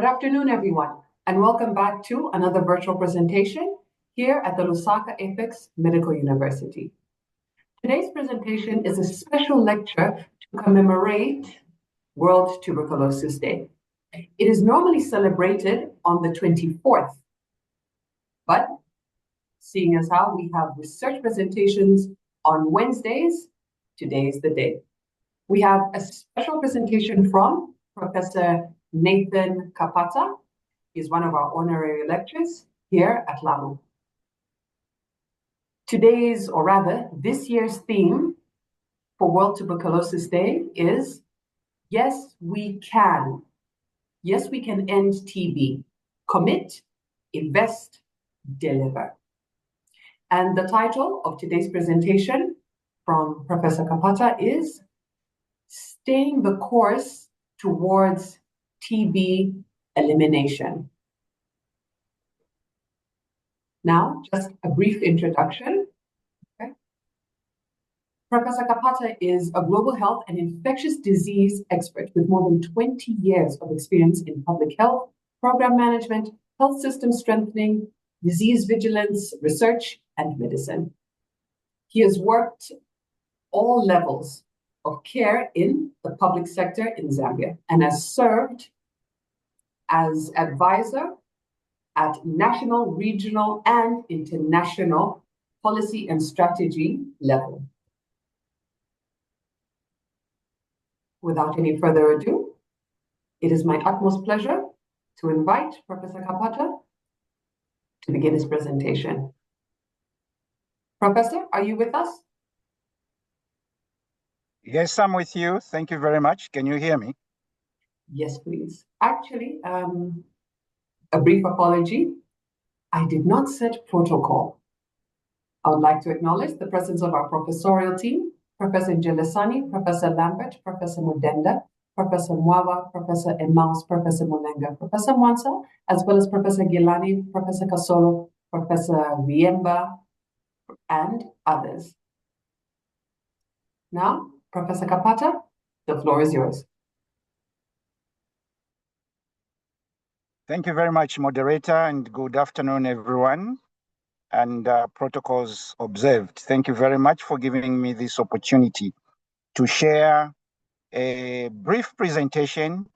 Good afternoon, everyone, and welcome back to another virtual presentation here at the Lusaka Apex Medical University. Today's presentation is a special lecture to commemorate World Tuberculosis Day. It is normally celebrated on the 24th, but seeing as how we have research presentations on Wednesdays, today is the day. We have a special presentation from Professor Nathan Kapata. He's one of our honorary lecturers here at LAMU. Today's, or rather, this year's theme for World Tuberculosis Day is, yes, we can. Yes, we can end TB. Commit, invest, deliver. And the title of today's presentation from Professor Kapata is Staying the Course Towards TB Elimination. Now, just a brief introduction. Okay. Professor Kapata is a global health and infectious disease expert with more than 20 years of experience in public health, program management, health system strengthening, disease vigilance, research, and medicine. He has worked all levels of care in the public sector in Zambia and has served as advisor at national, regional, and international policy and strategy level. Without any further ado, it is my utmost pleasure to invite Professor Kapata to begin his presentation. Professor, are you with us? Yes, I'm with you. Thank you very much. Can you hear me? Yes, please. Actually, a brief apology. I did not set protocol. I would like to acknowledge the presence of our professorial team, Professor Njelesani, Professor Lambert, Professor Mudenda, Professor Mwawa, Professor Emaus, Professor Munenga, Professor Mwansa, as well as Professor Gilani, Professor Kasolo, Professor Riemba, and others. Now, Professor Kapata, the floor is yours. Thank you very much, moderator, and good afternoon, everyone, and protocols observed. Thank you very much for giving me this opportunity to share a brief presentation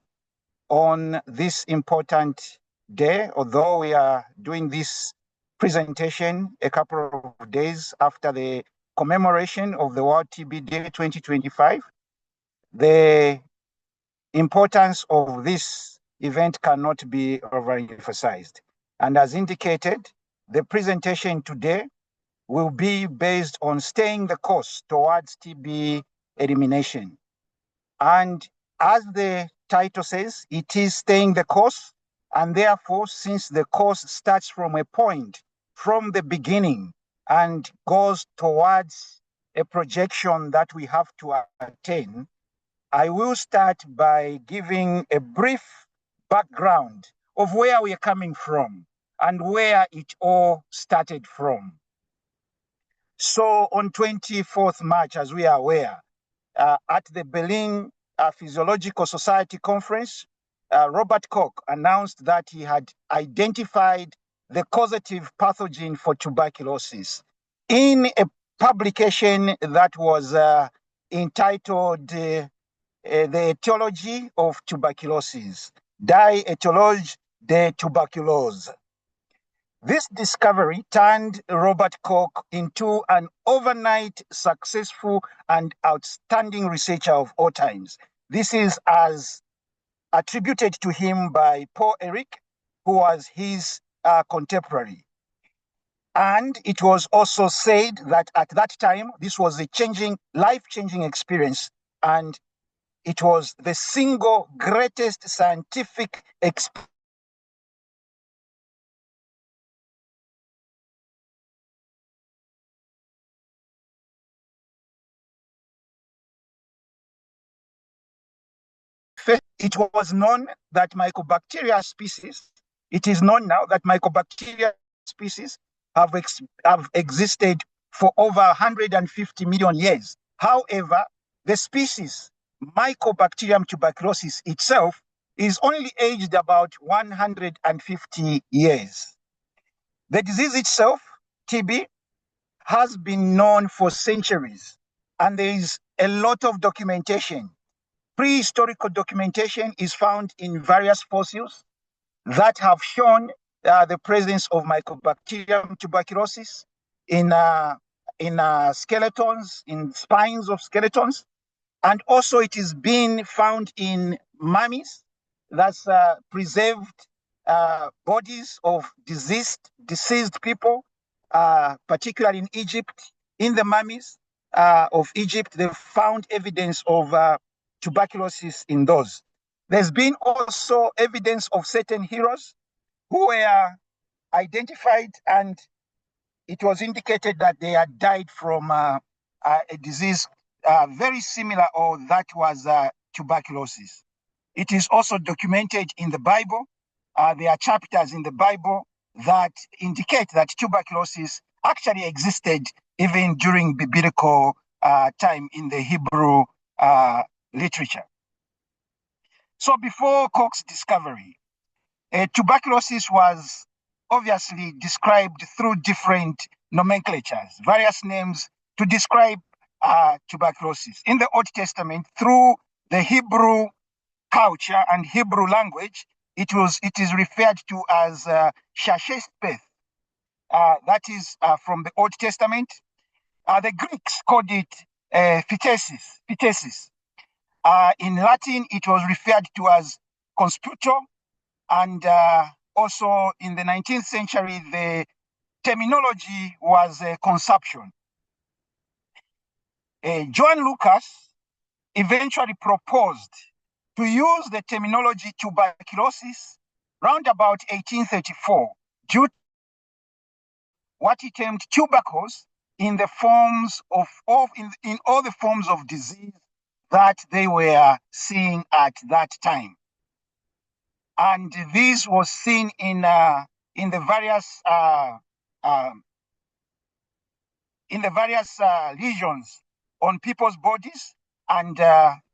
on this important day, although we are doing this presentation a couple of days after the commemoration of the World TB Day 2025. The importance of this event cannot be overemphasized. And as indicated, the presentation today will be based on staying the course towards TB elimination. And as the title says, it is staying the course. And therefore, since the course starts from a point from the beginning and goes towards a projection that we have to attain, I will start by giving a brief background of where we are coming from and where it all started from. So on 24th March, as we are aware, at the Berlin Physiological Society conference, Robert Koch announced that he had identified the causative pathogen for tuberculosis in a publication that was entitled The Etiology of Tuberculosis, Die Etiologie de Tuberculose. This discovery turned Robert Koch into an overnight successful and outstanding researcher of all times. This is as attributed to him by Paul Ehrlich, who was his contemporary. And it was also said that at that time, this was a life-changing experience, and it was the single greatest scientific experience it was known that mycobacteria species, it is known now that mycobacteria species have existed for over 150 million years. However, the species Mycobacterium tuberculosis itself is only aged about 150 years. The disease itself, TB, has been known for centuries, and there is a lot of documentation. Prehistorical documentation is found in various fossils that have shown the presence of Mycobacterium tuberculosis in skeletons, in spines of skeletons, and also it is being found in mummies, that's preserved bodies of deceased people, particularly in Egypt. In the mummies of Egypt, they found evidence of tuberculosis in those. There's been also evidence of certain heroes who were identified, and it was indicated that they had died from a disease very similar, or that was tuberculosis. It is also documented in the Bible. There are chapters in the Bible that indicate that tuberculosis actually existed even during biblical time in the Hebrew literature. So before Koch's discovery, tuberculosis was obviously described through different nomenclatures, various names to describe tuberculosis. In the Old Testament, through the Hebrew culture and Hebrew language, it is referred to as shashespeth. That is from the Old Testament. The Greeks called it phthisis. In Latin, it was referred to as consputor, and also in the 19th century, the terminology was consumption. John Lucas eventually proposed to use the terminology tuberculosis round about 1834 due to what he termed tubercles in the forms of in all the forms of disease that they were seeing at that time. And this was seen in the various lesions on people's bodies, and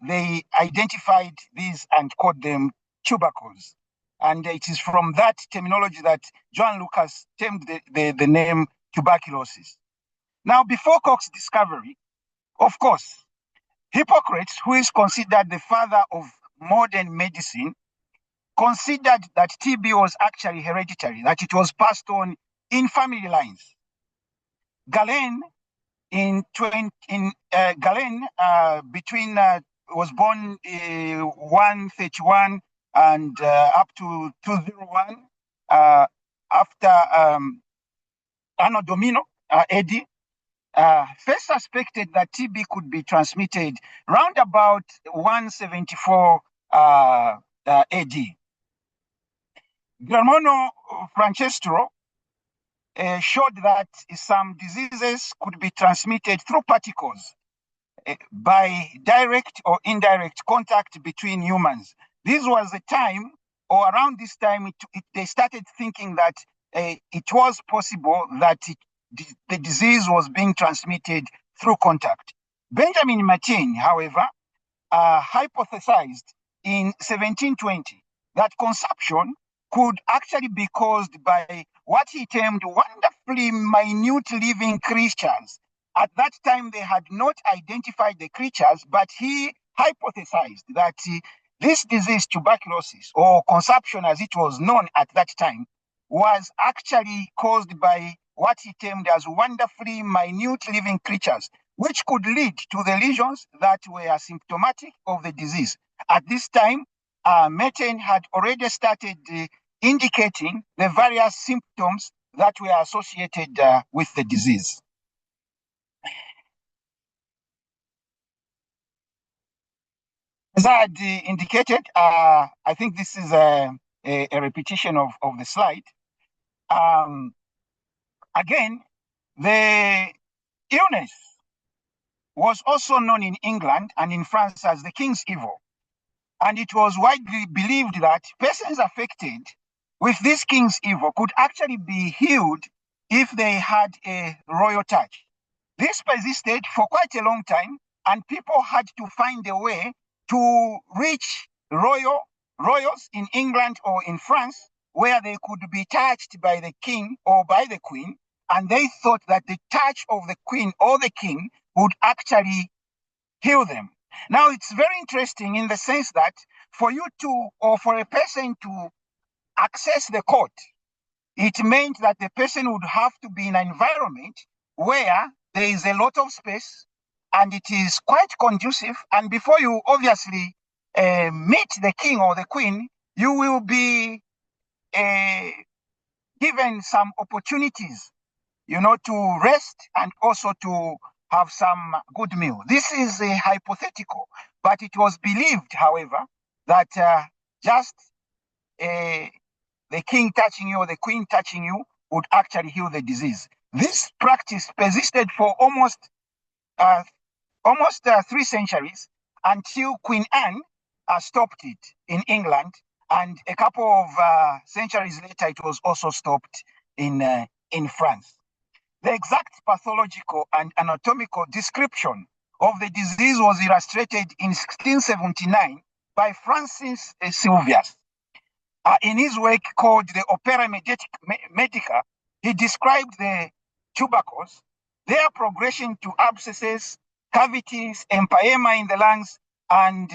they identified these and called them tubercles. And it is from that terminology that John Lucas termed the name tuberculosis. Now, before Koch's discovery, of course, Hippocrates, who is considered the father of modern medicine, considered that TB was actually hereditary, that it was passed on in family lines. Galen was born 131 and up to 201 after Anno Domino AD. First suspected that TB could be transmitted round about 174 AD. Germano Francesco showed that some diseases could be transmitted through particles by direct or indirect contact between humans. This was the time, or around this time, they started thinking that it was possible that the disease was being transmitted through contact. Benjamin Martin, however, hypothesized in 1720 that consumption could actually be caused by what he termed wonderfully minute living creatures. At that time, they had not identified the creatures, but he hypothesized that this disease, tuberculosis, or consumption as it was known at that time, was actually caused by what he termed as wonderfully minute living creatures, which could lead to the lesions that were asymptomatic of the disease. At this time, Martin had already started indicating the various symptoms that were associated with the disease. As I had indicated, I think this is a repetition of the slide. Again, the illness was also known in England and in France as the King's Evil. And it was widely believed that persons affected with this King's Evil could actually be healed if they had a royal touch. This persisted for quite a long time, and people had to find a way to reach royal royals in England or in France, where they could be touched by the king or by the queen, and they thought that the touch of the queen or the king would actually heal them. Now, it's very interesting in the sense that for you to, or for a person to access the court, it meant that the person would have to be in an environment where there is a lot of space and it is quite conducive. And before you obviously meet the king or the queen, you will be given some opportunities, to rest and also to have some good meal. This is a hypothetical, but it was believed, however, that just the king touching you or the queen touching you would actually heal the disease. This practice persisted for almost 3 centuries until Queen Anne stopped it in England, and a couple of centuries later, it was also stopped in France. The exact pathological and anatomical description of the disease was illustrated in 1679 by Francis Sylvius. In his work called the Opera Medica, he described the tubercles, their progression to abscesses, cavities, empyema in the lungs, and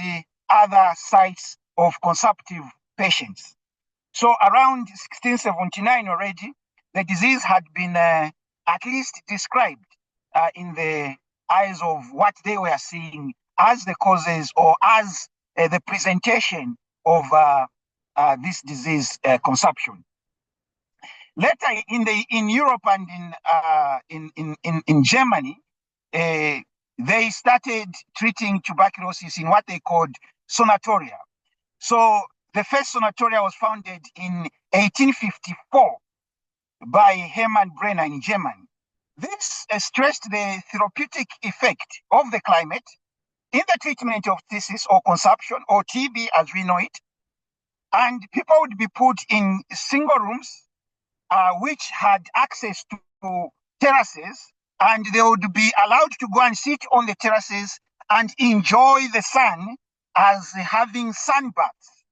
other sites of consumptive patients. So around 1679 already, the disease had been at least described in the eyes of what they were seeing as the causes or as the presentation of this disease consumption. Later in Europe and in Germany, they started treating tuberculosis in what they called sanatoria. So the first sanatoria was founded in 1854 by Hermann Brenner in Germany. This stressed the therapeutic effect of the climate in the treatment of phthisis or consumption or TB as we know it. And people would be put in single rooms which had access to terraces, and they would be allowed to go and sit on the terraces and enjoy the sun as having sunbaths.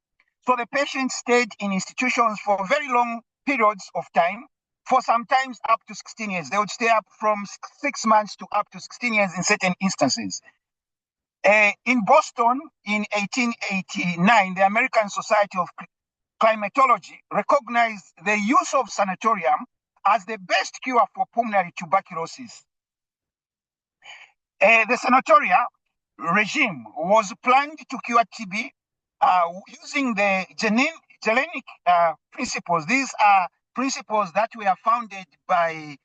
So the patients stayed in institutions for very long periods of time, for sometimes up to 16 years. They would stay up from 6 months to up to 16 years in certain instances. In Boston in 1889, the American Society of Climatology recognized the use of sanatorium as the best cure for pulmonary tuberculosis. The sanatoria regime was planned to cure TB using the Galenic principles. These are principles that were founded by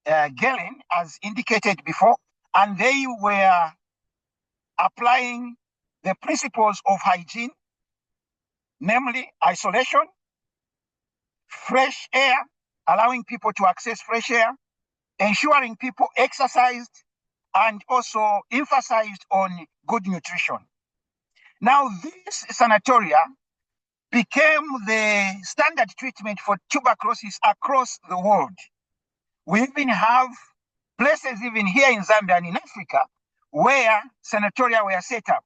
Galen, as indicated before, and they were applying the principles of hygiene, namely isolation, fresh air, allowing people to access fresh air, ensuring people exercised, and also emphasized on good nutrition. Now, this sanatoria became the standard treatment for tuberculosis across the world. We even have places even here in Zambia and in Africa where sanatoria were set up.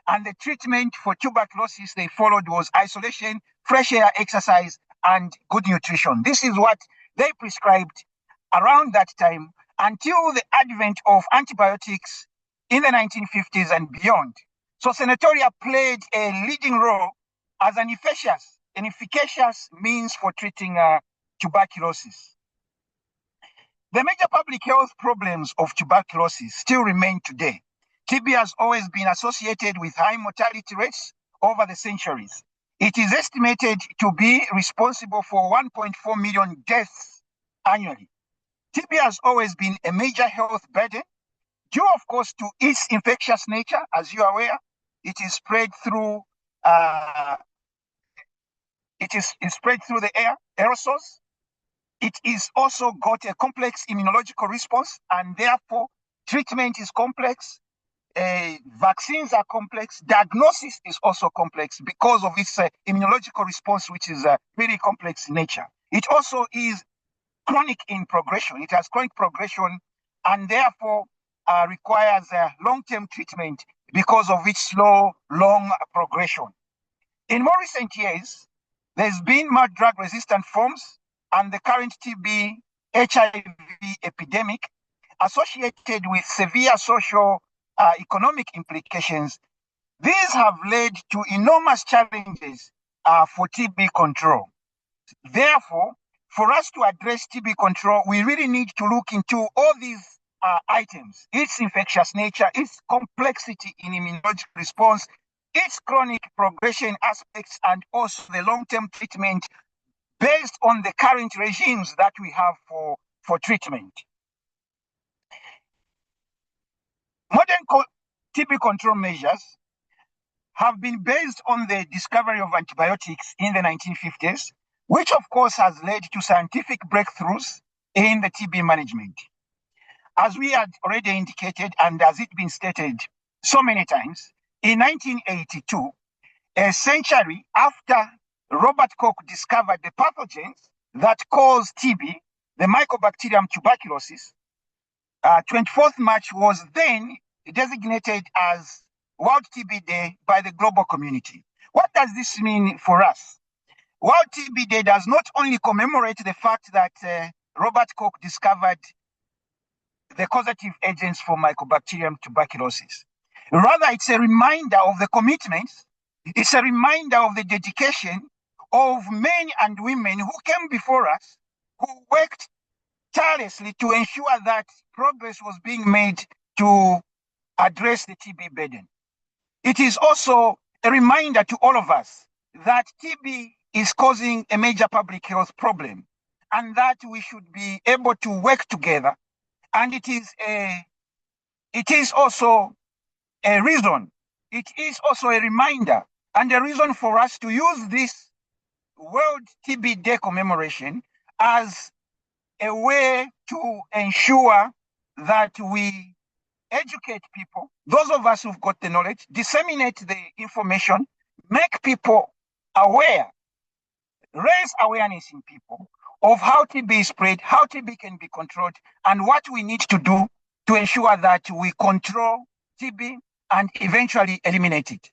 And the treatment for tuberculosis they followed was isolation, fresh air, exercise, and good nutrition. This is what they prescribed around that time until the advent of antibiotics in the 1950s and beyond. So sanatoria played a leading role as an efficacious means for treating tuberculosis. The major public health problems of tuberculosis still remain today. TB has always been associated with high mortality rates over the centuries. It is estimated to be responsible for 1.4 million deaths annually. TB has always been a major health burden, due, of course, to its infectious nature. As you are aware, it is spread through the air, aerosols. It is also got a complex immunological response, and therefore treatment is complex. Vaccines are complex. Diagnosis is also complex because of its immunological response, which is very complex in nature. It also is chronic in progression. It has chronic progression and therefore requires long-term treatment because of its slow, long progression. In more recent years, there's been more drug-resistant forms and the current TB HIV epidemic associated with severe social economic implications. These have led to enormous challenges for TB control. Therefore, for us to address TB control, we really need to look into all these items, its infectious nature, its complexity in immunological response, its chronic progression aspects, and also the long-term treatment based on the current regimes that we have for treatment. Modern TB control measures have been based on the discovery of antibiotics in the 1950s, which of course has led to scientific breakthroughs in the TB management. As we had already indicated, and as it's been stated so many times, in 1982, a century after Robert Koch discovered the pathogens that cause TB, the Mycobacterium tuberculosis, 24th March was then designated as World TB Day by the global community. What does this mean for us? World TB Day does not only commemorate the fact that Robert Koch discovered the causative agents for Mycobacterium tuberculosis. Rather, it's a reminder of the commitments, it's a reminder of the dedication of men and women who came before us, who worked tirelessly to ensure that progress was being made to address the TB burden. It is also a reminder to all of us that TB is causing a major public health problem and that we should be able to work together. And it is also a reason, it is also a reminder and a reason for us to use this World TB Day commemoration as a way to ensure that we educate people, those of us who've got the knowledge, disseminate the information, make people aware, raise awareness in people of how TB is spread, how TB can be controlled, and what we need to do to ensure that we control TB and eventually eliminate it.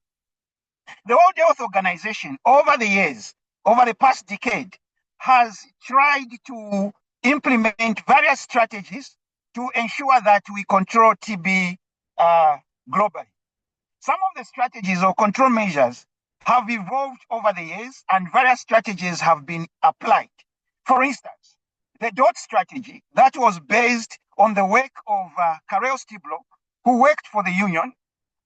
The World Health Organization, over the years, over the past decade, has tried to implement various strategies to ensure that we control TB globally. Some of the strategies or control measures have evolved over the years and various strategies have been applied. For instance, the DOT strategy that was based on the work of Karel Stiblo, who worked for the Union,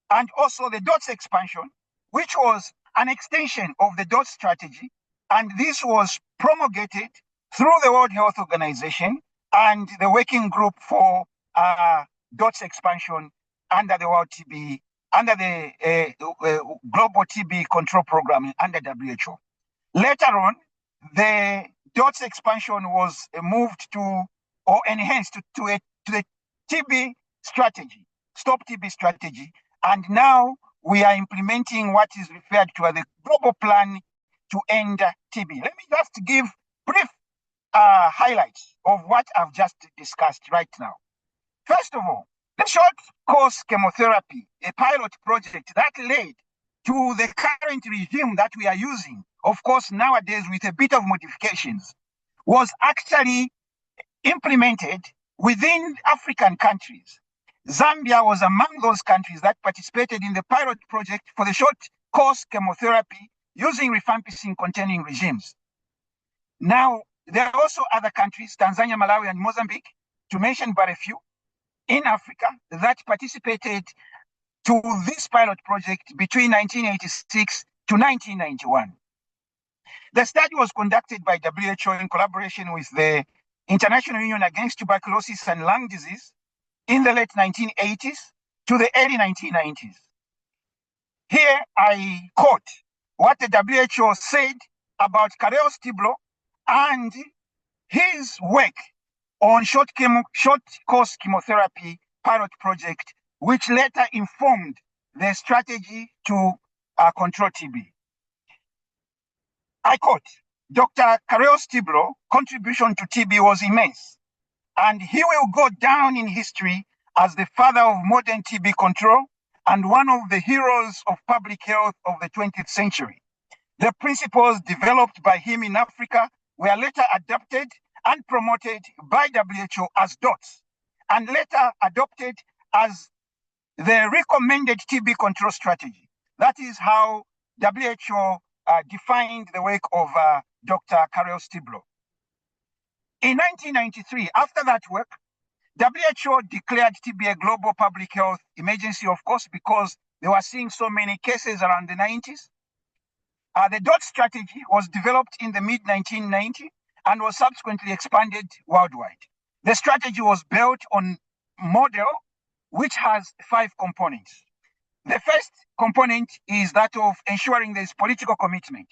and also the DOTS expansion, which was an extension of the DOT strategy, and this was promulgated through the World Health Organization and the working group for DOTS expansion under the World TB, under the Global TB Control Program under WHO. Later on, the DOTS expansion was moved to or enhanced to the TB strategy, Stop TB strategy, and now we are implementing what is referred to as the Global Plan to End TB. Let me just give brief highlights of what I've just discussed right now. First of all, the short course chemotherapy, a pilot project that led to the current regime that we are using, of course, nowadays with a bit of modifications, was actually implemented within African countries. Zambia was among those countries that participated in the pilot project for the short course chemotherapy using rifampicin-containing regimes. Now, there are also other countries, Tanzania, Malawi, and Mozambique, to mention but a few, in Africa that participated to this pilot project between 1986 to 1991. The study was conducted by WHO in collaboration with the International Union Against Tuberculosis and Lung Disease in the late 1980s to the early 1990s. Here I quote what the WHO said about Karel Stiblo and his work on short course chemotherapy pilot project, which later informed the strategy to control TB. I quote, Dr. Karel Stiblo's contribution to TB was immense, and he will go down in history as the father of modern TB control and one of the heroes of public health of the 20th century. The principles developed by him in Africa were later adapted and promoted by WHO as DOTS, and later adopted as the recommended TB control strategy. That is how WHO defined the work of Dr. Karel Stiblo. In 1993, after that work, WHO declared TB a global public health emergency, of course, because they were seeing so many cases around the 90s. The DOT strategy was developed in the mid-1990s and was subsequently expanded worldwide. The strategy was built on a model which has 5 components. The first component is that of ensuring there is political commitment.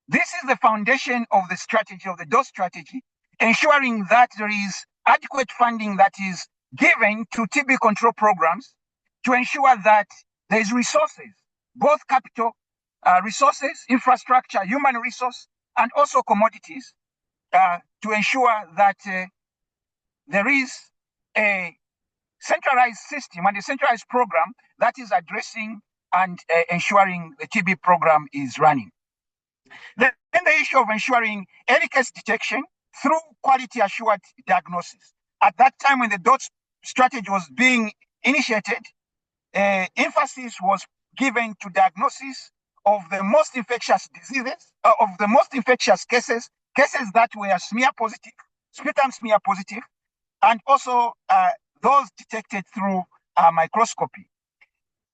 This is the foundation of the strategy, of the DOT strategy, ensuring that there is adequate funding that is given to TB control programs to ensure that there is resources, both capital resources, infrastructure, human resource, and also commodities to ensure that there is a centralized system and a centralized program that is addressing and ensuring the TB program is running. Then the issue of ensuring early case detection through quality assured diagnosis. At that time when the DOT strategy was being initiated, emphasis was given to diagnosis of the most infectious diseases, of the most infectious cases that were smear positive, sputum smear positive, and also those detected through microscopy.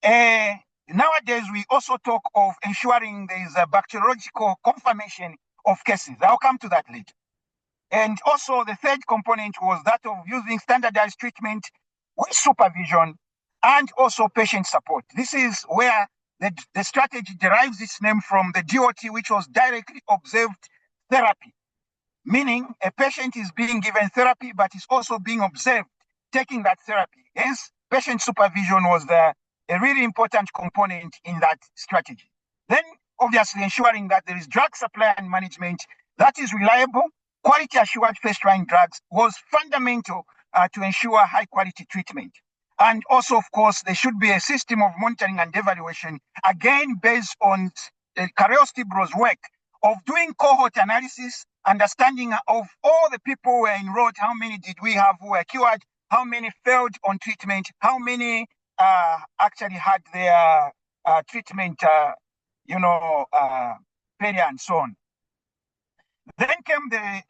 Nowadays, we also talk of ensuring there is a bacteriological confirmation of cases. I'll come to that later. And also the third component was that of using standardized treatment with supervision and also patient support. This is where the strategy derives its name from the DOT, which was directly observed therapy, meaning a patient is being given therapy, but is also being observed taking that therapy. Hence, patient supervision was a really important component in that strategy. Then, obviously, ensuring that there is drug supply and management that is reliable, quality assured first-line drugs was fundamental to ensure high quality treatment. And also, of course, there should be a system of monitoring and evaluation, again, based on Karel Stiblo's work of doing cohort analysis, understanding of all the people who were enrolled, how many did we have who were cured, how many failed on treatment, how many actually had their treatment, failure and so on. Then came the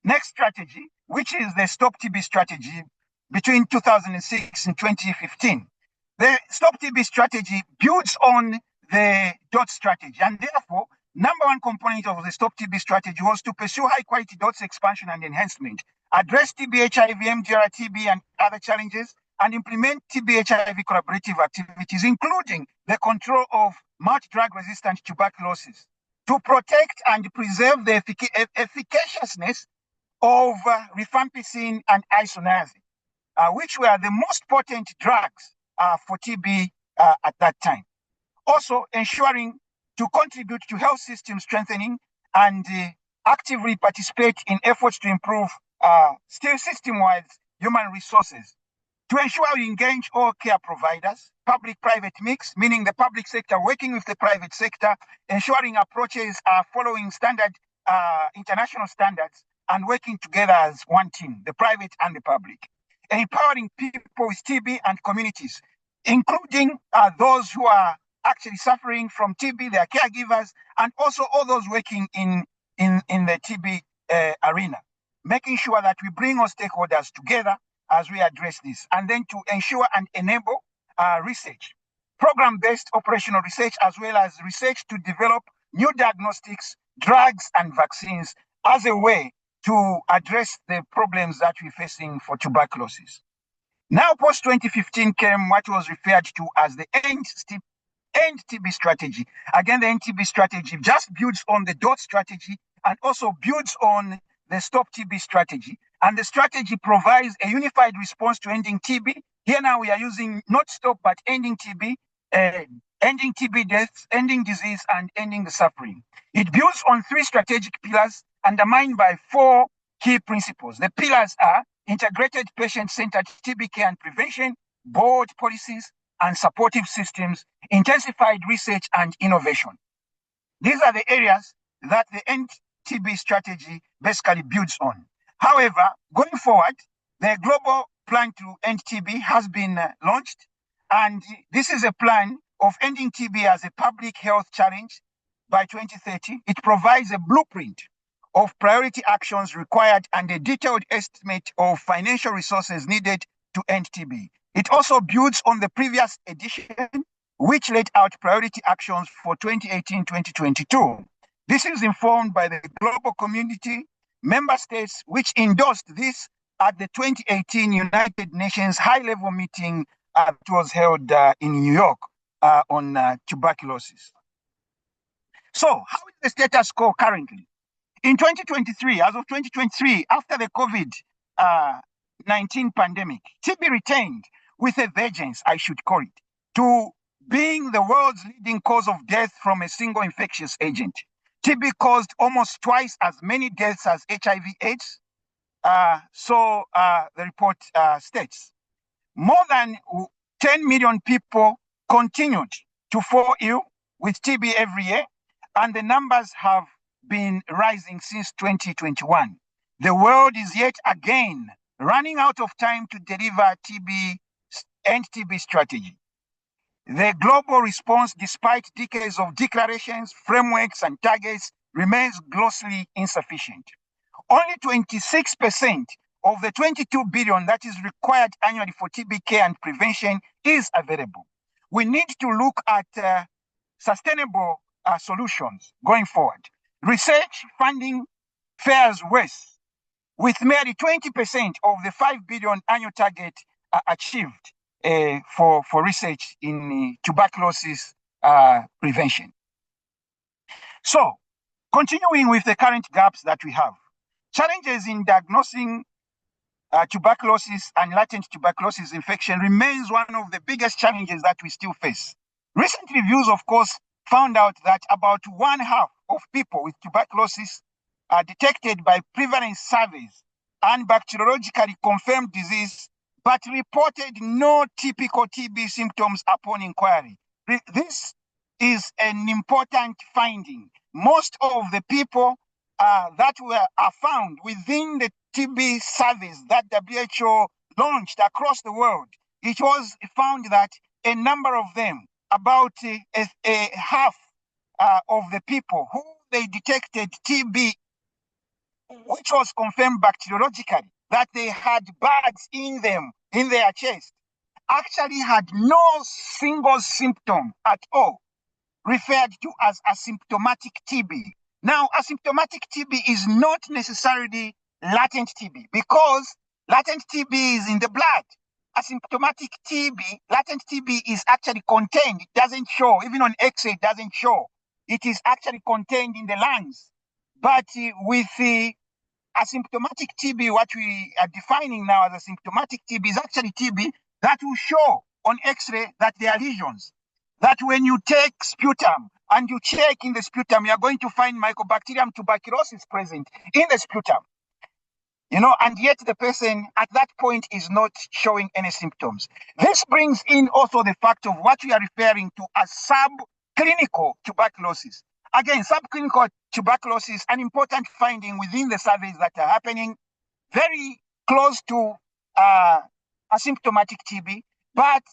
next strategy, which is the Stop TB strategy between 2006 and 2015. The Stop TB strategy builds on the DOT strategy, and therefore, number one component of the Stop TB strategy was to pursue high quality DOTS expansion and enhancement, address TB, HIV, MDR, TB, and other challenges, and implement TB, HIV collaborative activities, including the control of multi-drug resistant tuberculosis, to protect and preserve the efficaciousness of rifampicin and isoniazid, which were the most potent drugs for TB at that time. Also ensuring to contribute to health system strengthening and actively participate in efforts to improve still system-wide human resources. To ensure we engage all care providers, public-private mix, meaning the public sector working with the private sector, ensuring approaches are following standard international standards and working together as one team, the private and the public. Empowering people with TB and communities, including those who are actually suffering from TB, their caregivers, and also all those working in the TB arena. Making sure that we bring all stakeholders together as we address this, and then to ensure and enable research, program-based operational research, as well as research to develop new diagnostics, drugs, and vaccines as a way to address the problems that we're facing for tuberculosis. Now, post-2015 came what was referred to as the End TB strategy. Again, the End TB strategy just builds on the DOT strategy and also builds on the Stop TB strategy. And the strategy provides a unified response to ending TB. Here now we are using not stop, but ending TB, ending TB deaths, ending disease, and ending the suffering. It builds on 3 strategic pillars undermined by 4 key principles. The pillars are integrated patient-centered TB care and prevention, board policies and supportive systems, intensified research and innovation. These are the areas that the NTB strategy basically builds on. However, going forward, the global plan to end TB has been launched, and this is a plan of ending TB as a public health challenge by 2030. It provides a blueprint of priority actions required and a detailed estimate of financial resources needed to end TB. It also builds on the previous edition, which laid out priority actions for 2018-2022. This is informed by the global community, member states, which endorsed this at the 2018 United Nations high-level meeting that was held in New York on tuberculosis. So, how is the status quo currently? In 2023, as of 2023, after the COVID-19 pandemic, TB retained with a vengeance, I should call it, to being the world's leading cause of death from a single infectious agent. TB caused almost twice as many deaths as HIV/AIDS, so the report states. More than 10 million people continued to fall ill with TB every year, and the numbers have been rising since 2021. The world is yet again running out of time to deliver end TB strategy. The global response, despite decades of declarations, frameworks, and targets, remains grossly insufficient. Only 26% of the 22 billion that is required annually for TB care and prevention is available. We need to look at sustainable solutions going forward. Research funding fares worse, with merely 20% of the 5 billion annual target achieved for research in tuberculosis prevention. So, continuing with the current gaps that we have, challenges in diagnosing tuberculosis and latent tuberculosis infection remains one of the biggest challenges that we still face. Recent reviews, of course, found out that about 1/2 of people with tuberculosis are detected by prevalence surveys and bacteriologically confirmed disease, but reported no typical TB symptoms upon inquiry. This is an important finding. Most of the people that are found within the TB surveys that WHO launched across the world, it was found that a number of them, about a half of the people who they detected TB, which was confirmed bacteriologically, that they had bugs in them, in their chest, actually had no single symptom at all, referred to as asymptomatic TB. Now, asymptomatic TB is not necessarily latent TB, because latent TB is in the blood. Asymptomatic TB, latent TB is actually contained. It doesn't show, even on X-ray, it doesn't show. It is actually contained in the lungs. But with the asymptomatic TB, what we are defining now as asymptomatic TB is actually TB that will show on X-ray that there are lesions. That when you take sputum and you check in the sputum, you are going to find Mycobacterium tuberculosis present in the sputum. And yet the person at that point is not showing any symptoms. This brings in also the fact of what we are referring to as subclinical tuberculosis. Again, subclinical tuberculosis, an important finding within the surveys that are happening, very close to asymptomatic TB, but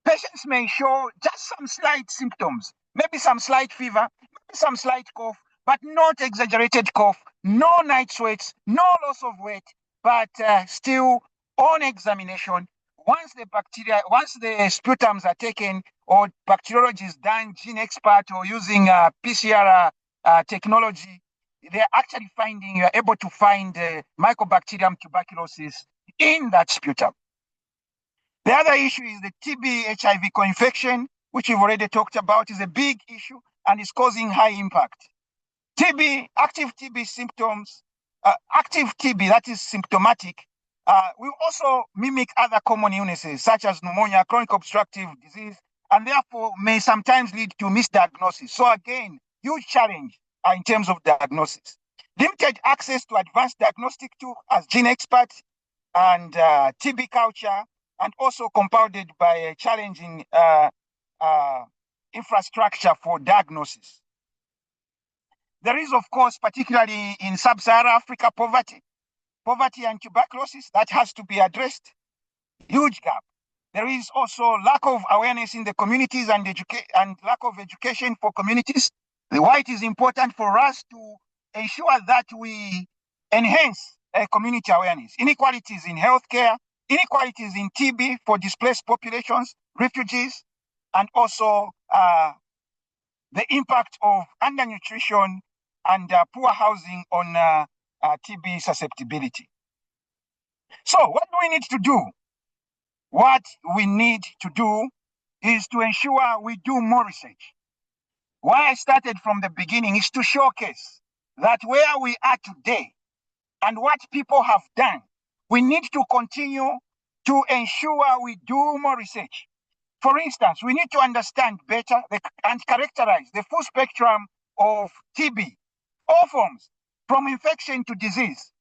patients may show just some slight symptoms, maybe some slight fever, maybe some slight cough, but not exaggerated cough, no night sweats, no loss of weight, but still on examination, once the sputums are taken, or bacteriology is done, gene expert, or using PCR technology, they're actually you're able to find Mycobacterium tuberculosis in that sputum. The other issue is the TB HIV co-infection, which we've already talked about, is a big issue and is causing high impact. Active TB symptoms, active TB that is symptomatic, will also mimic other common illnesses such as pneumonia, chronic obstructive disease, and therefore may sometimes lead to misdiagnosis. So again, huge challenge in terms of diagnosis. Limited access to advanced diagnostic tools as gene experts and TB culture, and also compounded by a challenging infrastructure for diagnosis. There is, of course, particularly in sub-Saharan Africa, poverty and tuberculosis that has to be addressed. Huge gap. There is also lack of awareness in the communities and lack of education for communities. Why it is important for us to ensure that we enhance community awareness. Inequalities in healthcare, inequalities in TB for displaced populations, refugees, and also the impact of undernutrition and poor housing on TB susceptibility. So what do we need to do? What we need to do is to ensure we do more research. Why I started from the beginning is to showcase that where we are today and what people have done, we need to continue to ensure we do more research. For instance, we need to understand better and characterize the full spectrum of TB, all forms, from infection to disease.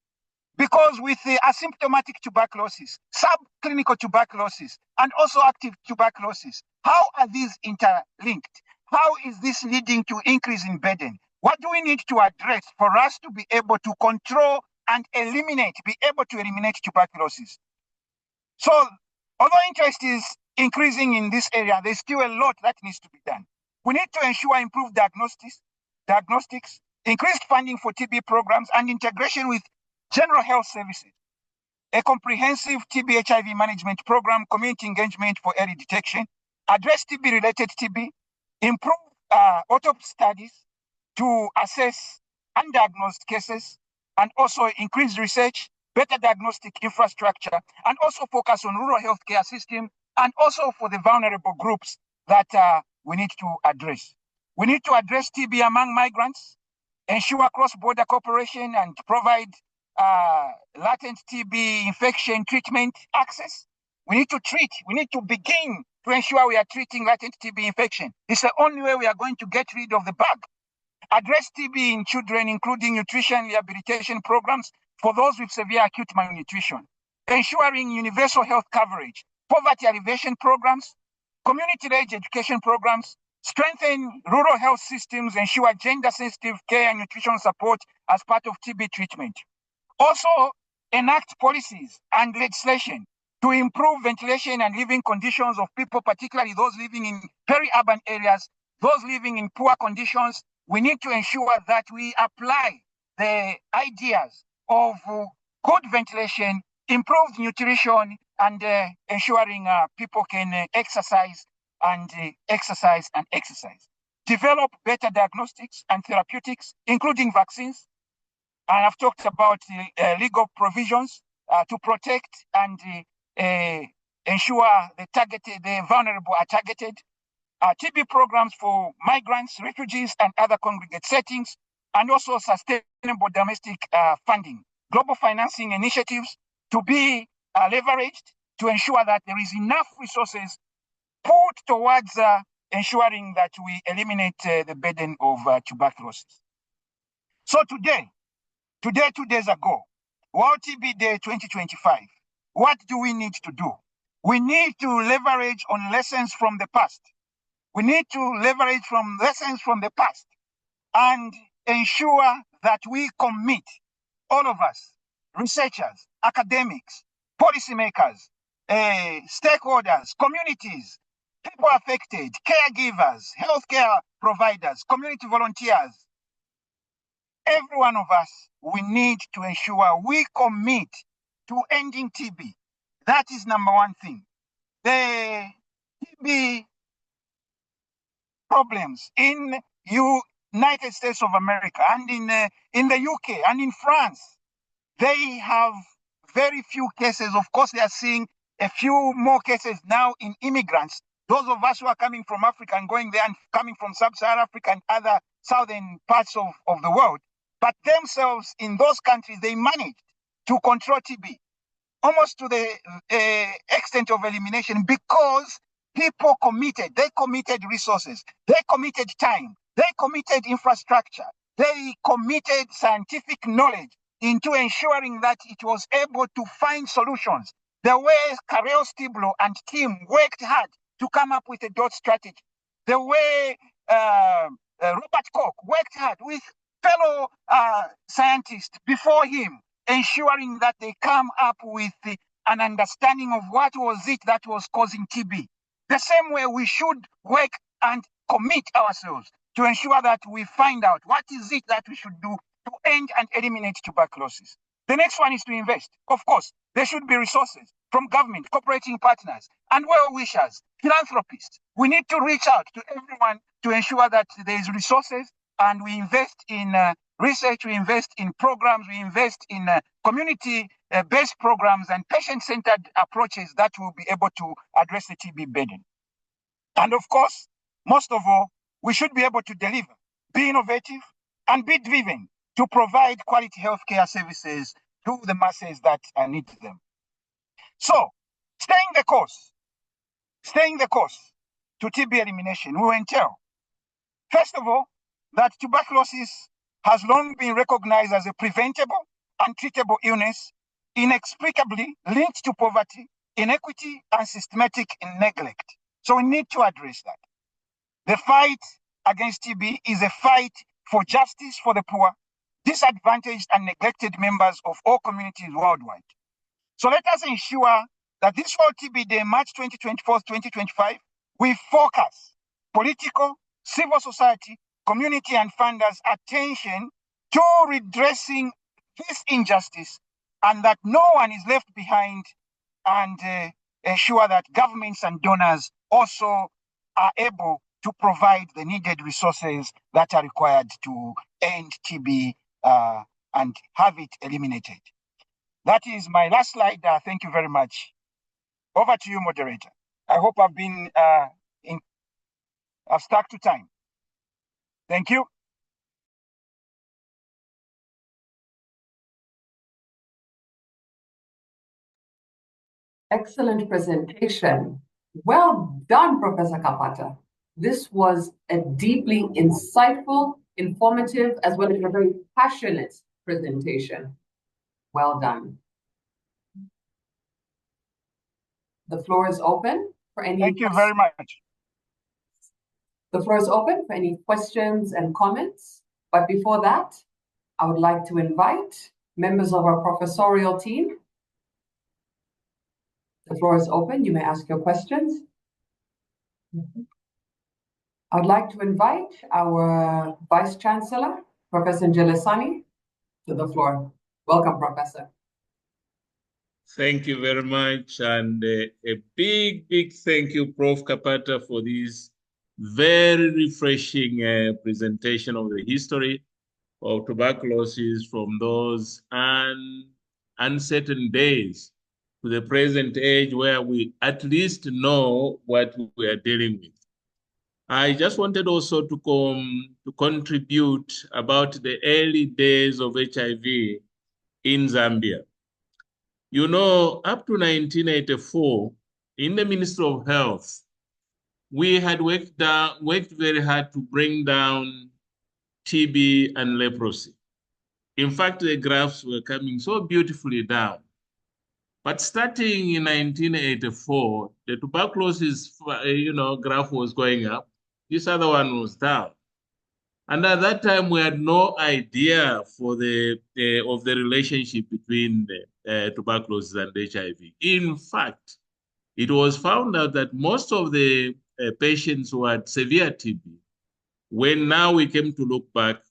Because with the asymptomatic tuberculosis, subclinical tuberculosis, and also active tuberculosis, how are these interlinked? How is this leading to increase in burden? What do we need to address for us to be able to control and be able to eliminate tuberculosis? So, although interest is increasing in this area, there's still a lot that needs to be done. We need to ensure improved diagnostics, increased funding for TB programs, and integration with general health services, a comprehensive TB HIV management program, community engagement for early detection, address TB-related TB, improve autopsy studies to assess undiagnosed cases, and also increase research, better diagnostic infrastructure, and also focus on rural healthcare system, and also for the vulnerable groups that we need to address. We need to address TB among migrants, ensure cross-border cooperation, and provide latent TB infection treatment access. We need to begin to ensure we are treating latent TB infection. It's the only way we are going to get rid of the bug. Address TB in children, including nutrition rehabilitation programs for those with severe acute malnutrition. Ensuring universal health coverage, poverty alleviation programs, community-led education programs, strengthen rural health systems, ensure gender-sensitive care and nutrition support as part of TB treatment. Also, enact policies and legislation to improve ventilation and living conditions of people, particularly those living in peri-urban areas, those living in poor conditions. We need to ensure that we apply the ideas of good ventilation, improved nutrition, and ensuring people can exercise. Develop better diagnostics and therapeutics, including vaccines. And I've talked about legal provisions to protect and ensure the vulnerable are targeted. TB programs for migrants, refugees, and other congregate settings, and also sustainable domestic funding. Global financing initiatives to be leveraged to ensure that there is enough resources put towards ensuring that we eliminate the burden of tuberculosis. So today, 2 days ago, World TB Day 2025, what do we need to do? We need to leverage on lessons from the past. We need to leverage from lessons from the past and ensure that we commit, all of us, researchers, academics, policymakers, stakeholders, communities, people affected, caregivers, healthcare providers, community volunteers. Every one of us, we need to ensure we commit to ending TB. That is number one thing. The TB problems in United States of America and in the UK and in France, they have very few cases. Of course, they are seeing a few more cases now in immigrants. Those of us who are coming from Africa and going there and coming from sub-Saharan Africa and other southern parts of the world. But themselves in those countries, they managed to control TB almost to the extent of elimination because people committed. They committed resources. They committed time. They committed infrastructure. They committed scientific knowledge into ensuring that it was able to find solutions. The way Karel Stiblo and team worked hard to come up with a DOT strategy. The way Robert Koch worked hard with fellow scientists before him, ensuring that they come up with an understanding of what was it that was causing TB. The same way we should work and commit ourselves to ensure that we find out what is it that we should do to end and eliminate tuberculosis. The next one is to invest. Of course, there should be resources from government, cooperating partners, and well-wishers, philanthropists. We need to reach out to everyone to ensure that there is resources, and we invest in research, we invest in programs, we invest in community-based programs and patient-centered approaches that will be able to address the TB burden. And of course, most of all, we should be able to deliver, be innovative, and be driven to provide quality healthcare services to the masses that need them. So, staying the course to TB elimination will entail, first of all, that tuberculosis has long been recognized as a preventable and treatable illness inexplicably linked to poverty, inequity, and systematic neglect. So we need to address that. The fight against TB is a fight for justice for the poor, disadvantaged and neglected members of all communities worldwide. So let us ensure that this World TB Day, March 2024-2025, we focus political, civil society, community, and funders' attention to redressing this injustice, and that no one is left behind, and ensure that governments and donors also are able to provide the needed resources that are required to end TB and have it eliminated. That is my last slide. Thank you very much. Over to you, moderator. I hope I've been I've stuck to time. Thank you. Excellent presentation. Well done, Professor Kapata. This was a deeply insightful, informative, as well as a very passionate presentation. Well done. The floor is open for any. Thank you very much. The floor is open for any questions and comments. But before that, I would like to invite members of our professorial team. The floor is open. You may ask your questions. I'd like to invite our Vice Chancellor, Professor Njelisani, to the floor. Welcome, Professor. Thank you very much. And a big, big thank you, Prof. Kapata, for this very refreshing presentation of the history of tuberculosis from those uncertain days to the present age where we at least know what we are dealing with. I just wanted also to contribute about the early days of HIV in Zambia. You know, up to 1984, in the Ministry of Health, we had worked very hard to bring down TB and leprosy. In fact, the graphs were coming so beautifully down. But starting in 1984, the tuberculosis, graph was going up. This other one was down. And at that time, we had no idea for of the relationship between tuberculosis and HIV. In fact, it was found out that most of the patients who had severe TB, when now we came to look back,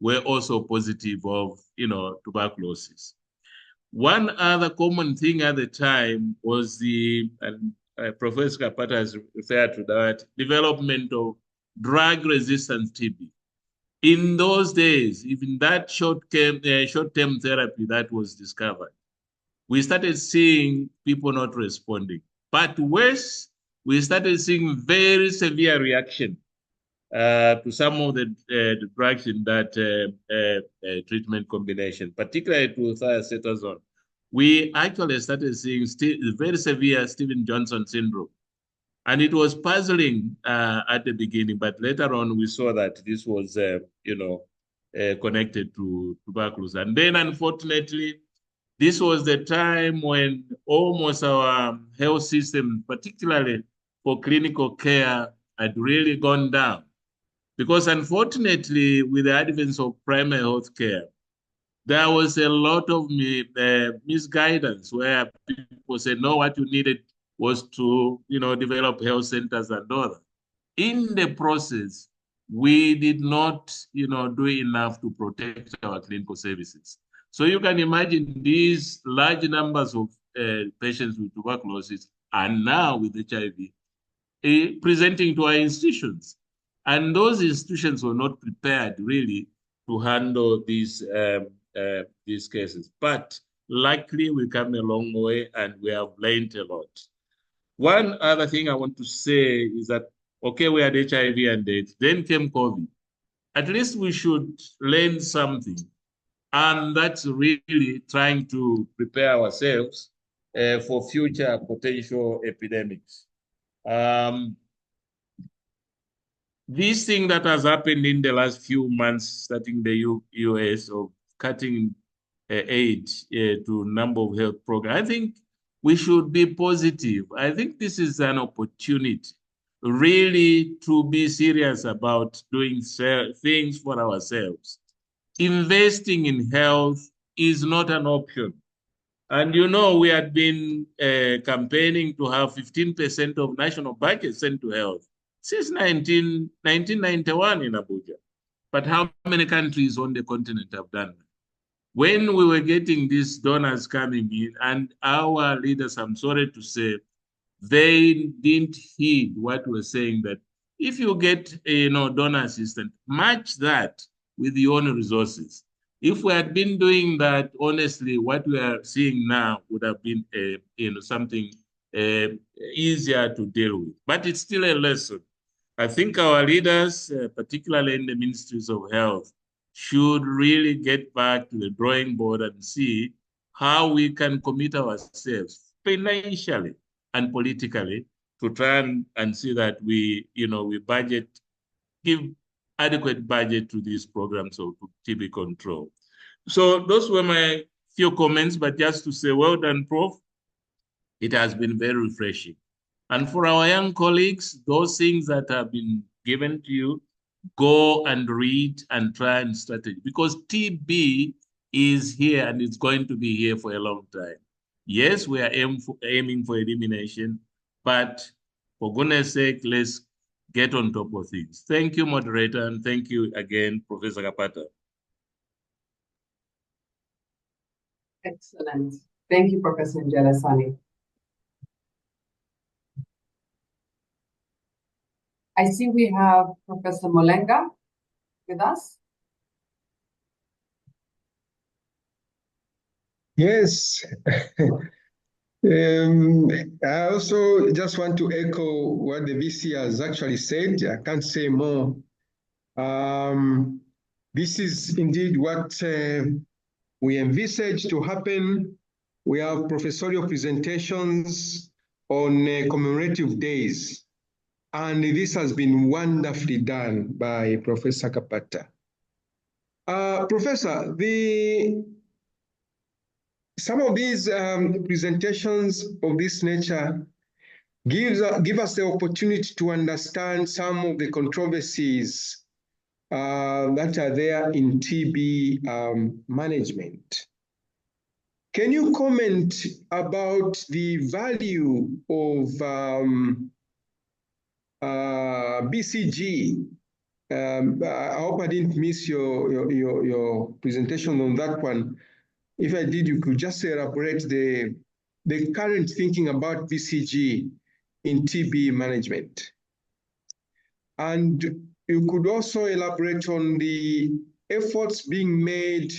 were also positive of, tuberculosis. One other common thing at the time was Professor Kapata has referred to that, development of drug-resistant TB. In those days, even that short-term therapy that was discovered, we started seeing people not responding. But worse, we started seeing very severe reaction to some of the drugs in that treatment combination, particularly to thiacetazone. We actually started seeing very severe Steven Johnson syndrome. And it was puzzling at the beginning, but later on we saw that this was, connected to tuberculosis. And then, unfortunately, this was the time when almost our health system, particularly for clinical care, had really gone down. Because unfortunately, with the advent of primary health care, there was a lot of misguidance where people said, no, what you needed was to, develop health centers and all that. In the process, we did not, do enough to protect our clinical services. So you can imagine these large numbers of patients with tuberculosis and now with HIV presenting to our institutions. And those institutions were not prepared really to handle these cases. But luckily, we come a long way and we have learned a lot. One other thing I want to say is that, okay, we had HIV and AIDS, then came COVID. At least we should learn something. And that's really trying to prepare ourselves for future potential epidemics. This thing that has happened in the last few months, starting the US, of cutting aid to a number of health programs, I think we should be positive. I think this is an opportunity really to be serious about doing things for ourselves. Investing in health is not an option. And we had been campaigning to have 15% of national budget sent to health since 1991 in Abuja. But how many countries on the continent have done that? When we were getting these donors coming in, and our leaders, I'm sorry to say, they didn't heed what we were saying, that if you get donor assistance, match that with your own resources. If we had been doing that, honestly, what we are seeing now would have been something easier to deal with. But it's still a lesson. I think our leaders, particularly in the ministries of health, should really get back to the drawing board and see how we can commit ourselves financially and politically to try and see that we budget, give adequate budget to these programs of TB control. So those were my few comments, but just to say, well done, Prof. It has been very refreshing. And for our young colleagues, those things that have been given to you, go and read and try and strategy, because TB is here and it's going to be here for a long time. Yes, we are aiming for elimination, but for goodness sake, let's get on top of things. Thank you, moderator, and thank you again, Professor Kapata. Excellent. Thank you, Professor Njelasani. I see we have Professor Molenga with us. Yes. I also just want to echo what the VC has actually said. I can't say more. This is indeed what we envisage to happen. We have professorial presentations on commemorative days. And this has been wonderfully done by Professor Kapata. Professor, some of these presentations of this nature give us the opportunity to understand some of the controversies that are there in TB management. Can you comment about the value of BCG? I hope I didn't miss your presentation on that one. If I did, you could just elaborate the current thinking about BCG in TB management. And you could also elaborate on the efforts being made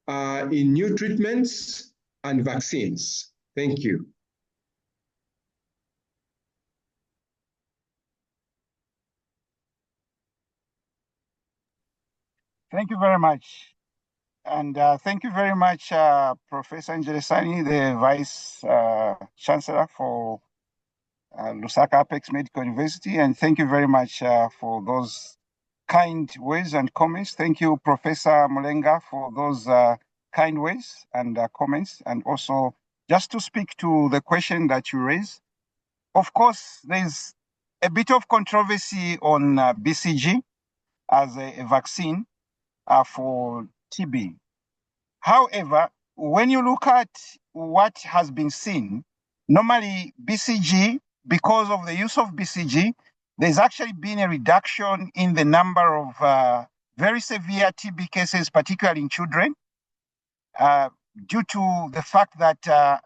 in new treatments and vaccines. Thank you. Thank you very much. And thank you very much, Professor Njelasani, the Vice Chancellor for Lusaka Apex Medical University. And thank you very much for those kind words and comments. Thank you, Professor Molenga, for those kind words and comments. And also, just to speak to the question that you raised, of course, there's a bit of controversy on BCG. as a vaccine for TB. However, when you look at what has been seen, normally BCG, because of the use of BCG, there's actually been a reduction in the number of very severe TB cases, particularly in children, due to the fact that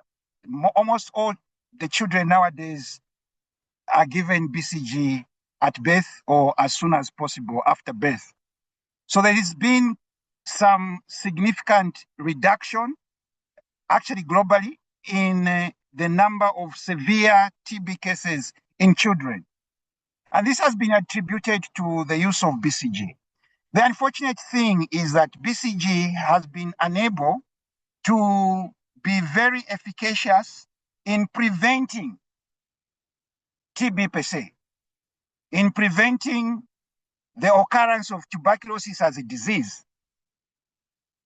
almost all the children nowadays are given BCG at birth or as soon as possible after birth. So there has been some significant reduction, actually globally, in the number of severe TB cases in children. And this has been attributed to the use of BCG. The unfortunate thing is that BCG has been unable to be very efficacious in preventing TB per se, in preventing the occurrence of tuberculosis as a disease.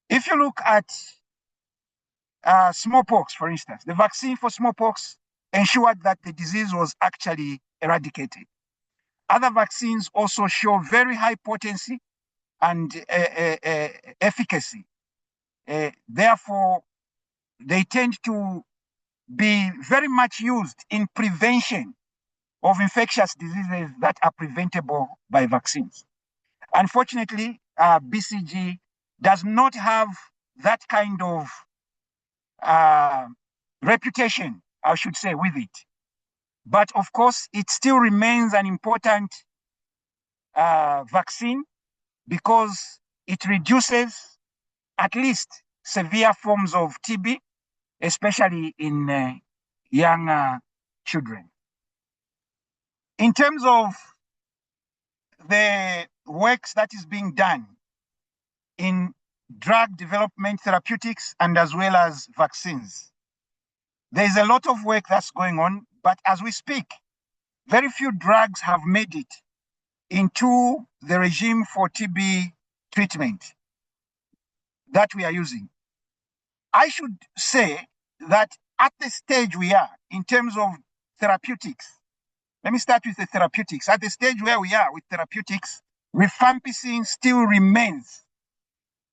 If you look at smallpox, for instance, the vaccine for smallpox ensured that the disease was actually eradicated. Other vaccines also show very high potency and efficacy. Therefore, they tend to be very much used in prevention of infectious diseases that are preventable by vaccines. Unfortunately, BCG does not have that kind of reputation, I should say, with it. But of course, it still remains an important vaccine because it reduces at least severe forms of TB, especially in young children. In terms of the works that is being done in drug development, therapeutics, and as well as vaccines, there's a lot of work that's going on, but as we speak, very few drugs have made it into the regime for TB treatment that we are using. I should say that at the stage we are in terms of therapeutics, let me start with the therapeutics. At the stage where we are with therapeutics, rifampicin still remains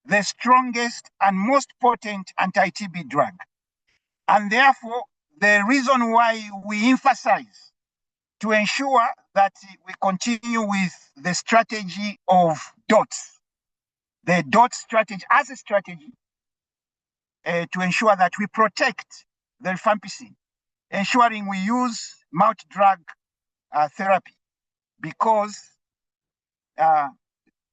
the strongest and most potent anti-TB drug. And therefore, the reason why we emphasize to ensure that we continue with the strategy of DOTS, the DOTS strategy as a strategy to ensure that we protect the rifampicin, ensuring we use multi-drug therapy, because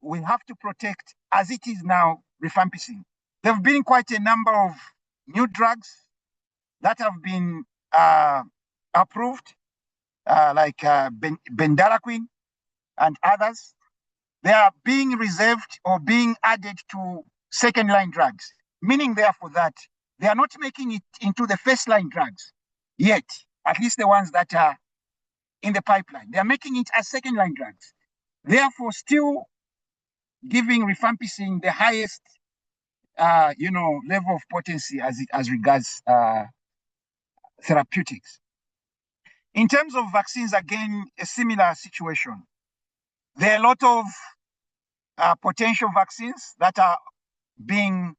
we have to protect, as it is now, rifampicin. There have been quite a number of new drugs that have been approved, like bendalaquine and others. They are being reserved or being added to second-line drugs, meaning therefore that they are not making it into the first-line drugs yet, at least the ones that are in the pipeline. They are making it as second-line drugs. Therefore, still giving rifampicin the highest, level of potency as regards therapeutics. In terms of vaccines, again, a similar situation. There are a lot of potential vaccines that are being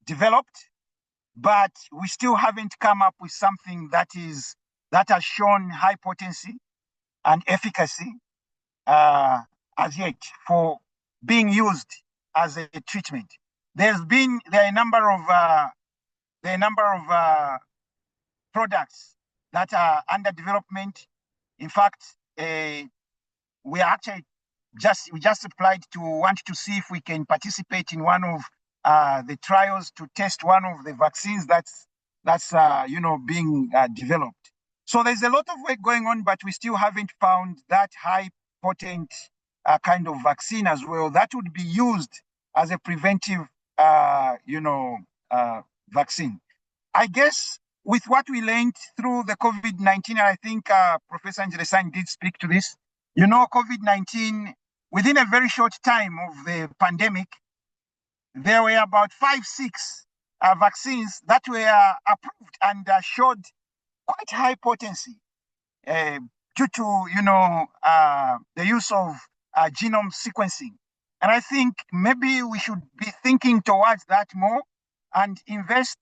developed, but we still haven't come up with something that has shown high potency and efficacy as yet for being used as a treatment. There are a number of products that are under development. In fact, we just applied to want to see if we can participate in one of the trials to test one of the vaccines that's being developed. So there's a lot of work going on, but we still haven't found that high potent kind of vaccine as well that would be used as a preventive vaccine. I guess with what we learned through the COVID-19, I think Professor Angelesan did speak to this. COVID-19, within a very short time of the pandemic, there were about 5-6 vaccines that were approved and showed quite high potency due to the use of genome sequencing. And I think maybe we should be thinking towards that more and invest.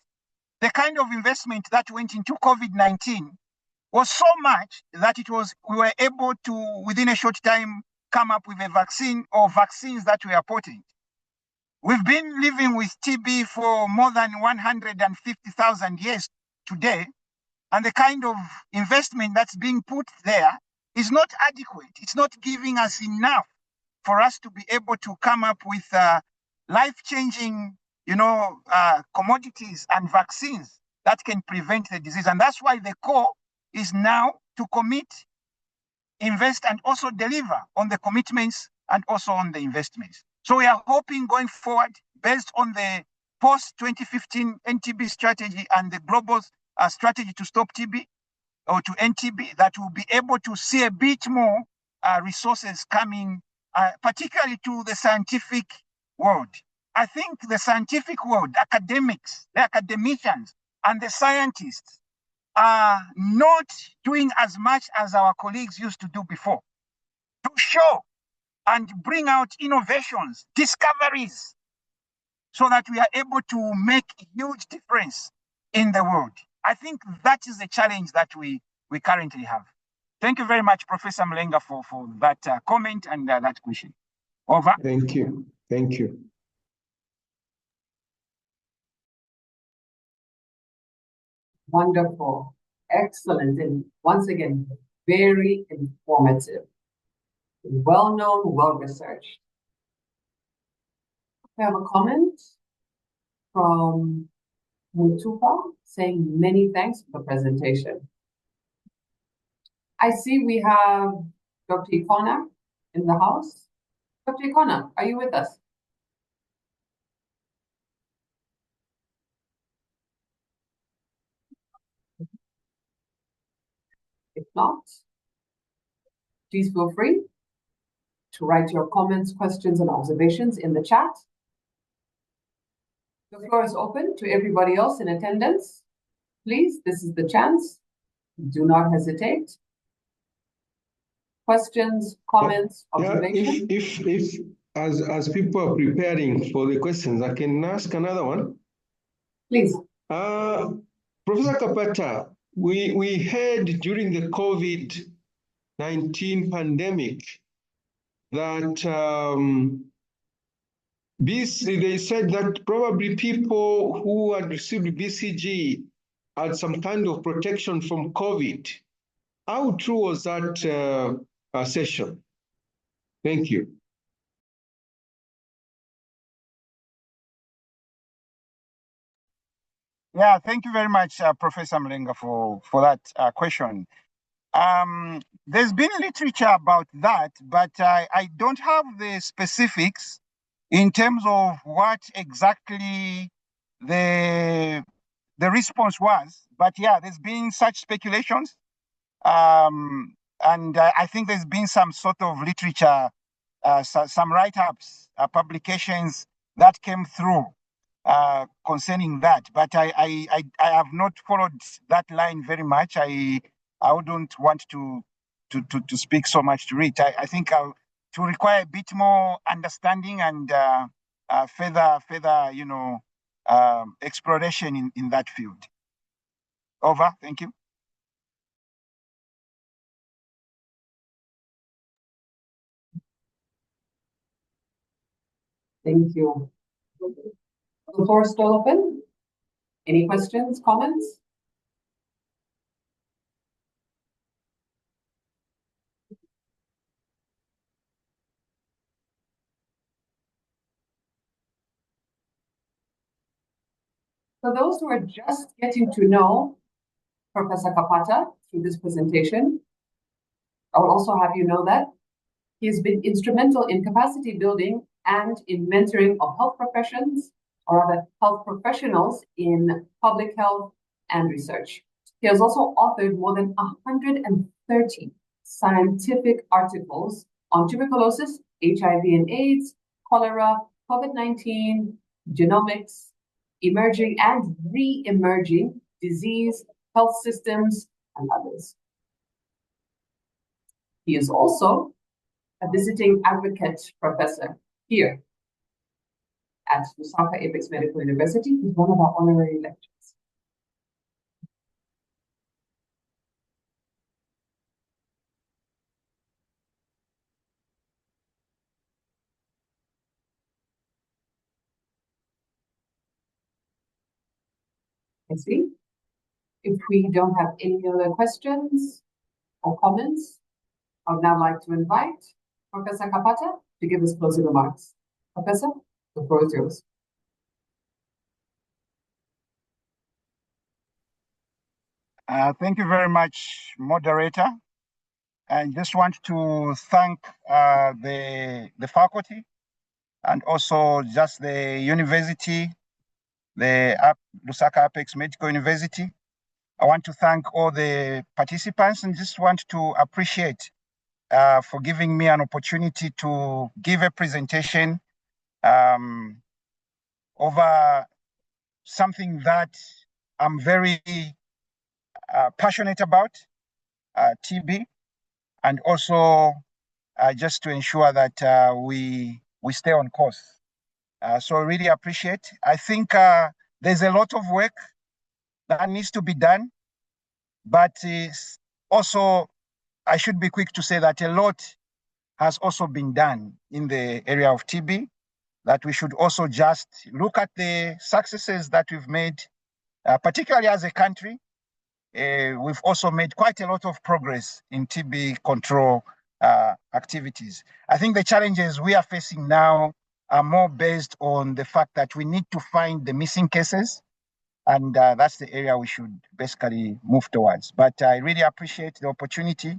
The kind of investment that went into COVID-19 was so much that we were able to, within a short time, come up with a vaccine or vaccines that were potent. We've been living with TB for more than 150,000 years today, and the kind of investment that's being put there is not adequate. It's not giving us enough for us to be able to come up with life-changing, commodities and vaccines that can prevent the disease. And that's why the core is now to commit, invest, and also deliver on the commitments and also on the investments. So we are hoping going forward, based on the post-2015 NTB strategy and the global strategy to stop TB or to end TB, that we'll be able to see a bit more resources coming, particularly to the scientific world. I think the scientific world, academics, the academicians, and the scientists are not doing as much as our colleagues used to do before to show and bring out innovations, discoveries, so that we are able to make a huge difference in the world. I think that is the challenge that we currently have. Thank you very much, Professor Mlenga, for that comment and that question. Over. Thank you. Thank you. Wonderful. Excellent. And once again, very informative. Well-known, well-researched. We have a comment from Mutupa saying many thanks for the presentation. I see we have Dr. Ikona in the house. Dr. Ikona, are you with us? If not, please feel free to write your comments, questions, and observations in the chat. The floor is open to everybody else in attendance. Please, this is the chance. Do not hesitate. Questions, comments, observations? If as people are preparing for the questions, I can ask another one. Please. Professor Kapata, we heard during the COVID-19 pandemic that they said that probably people who had received BCG had some kind of protection from COVID. How true was that session? Thank you. Yeah, thank you very much, Professor Mlenga, for that question. There's been literature about that, but I don't have the specifics in terms of what exactly the response was. But yeah, there's been such speculations. And I think there's been some sort of literature, some write-ups, publications that came through concerning that. But I have not followed that line very much. I wouldn't want to speak so much to it. I think to require a bit more understanding and further exploration in that field. Over. Thank you. Thank you. The floor is still open. Any questions, comments? For those who are just getting to know Professor Kapata through this presentation, I will also have you know that he has been instrumental in capacity building and in mentoring of health professions, or rather health professionals in public health and research. He has also authored more than 130 scientific articles on tuberculosis, HIV and AIDS, cholera, COVID-19, genomics, emerging and re-emerging disease, health systems, and others. He is also a visiting advocate professor here at Lusaka Apex Medical University. He's one of our honorary lecturers. I see. If we don't have any other questions or comments, I would now like to invite Professor Kapata to give his closing remarks. Professor, the floor is yours. Thank you very much, moderator. I just want to thank the faculty and also just the university, the Lusaka Apex Medical University. I want to thank all the participants and just want to appreciate for giving me an opportunity to give a presentation over something that I'm very passionate about, TB, and also just to ensure that we stay on course. So I really appreciate. I think there's a lot of work that needs to be done, but also I should be quick to say that a lot has also been done in the area of TB, that we should also just look at the successes that we've made, particularly as a country. We've also made quite a lot of progress in TB control activities. I think the challenges we are facing now are more based on the fact that we need to find the missing cases, and that's the area we should basically move towards. But I really appreciate the opportunity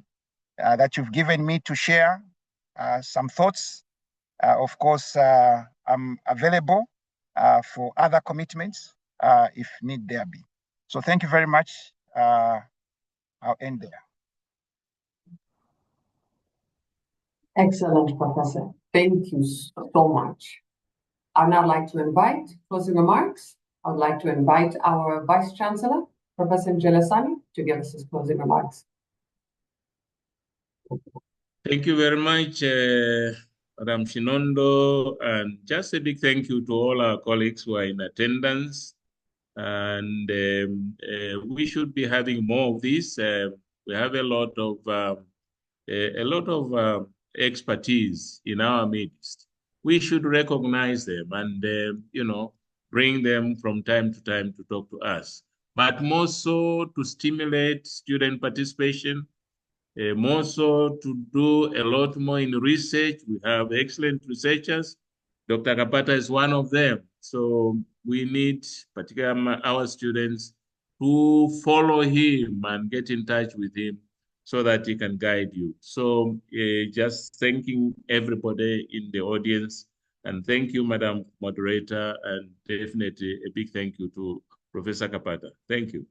that you've given me to share some thoughts. Of course, I'm available for other commitments if need there be. So thank you very much. I'll end there. Excellent, Professor. Thank you so much. I'd now like to invite closing remarks. I would like to invite our Vice Chancellor, Professor Njelasani, to give us his closing remarks. Thank you very much, Madam Shinondo, and just a big thank you to all our colleagues who are in attendance. And we should be having more of this. We have a lot of expertise in our midst. We should recognize them and bring them from time to time to talk to us. But more so to stimulate student participation, more so to do a lot more in research. We have excellent researchers. Dr. Kapata is one of them. So we need, particularly our students, to follow him and get in touch with him so that he can guide you. So just thanking everybody in the audience. And thank you, Madam Moderator, and definitely a big thank you to Professor Kapata. Thank you.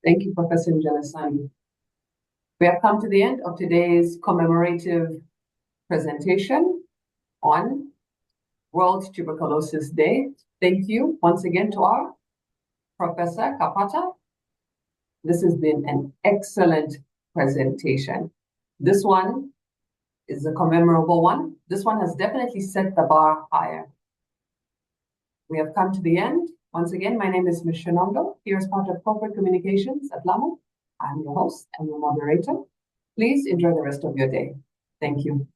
Thank you, Professor Njelasani. We have come to the end of today's commemorative presentation on World Tuberculosis Day. Thank you once again to our Professor Kapata. This has been an excellent presentation. This one is a commemorable one. This one has definitely set the bar higher. We have come to the end. Once again, my name is Ms. Shinondo, here as part of Corporate Communications at LAMU. I'm your host and your moderator. Please enjoy the rest of your day. Thank you.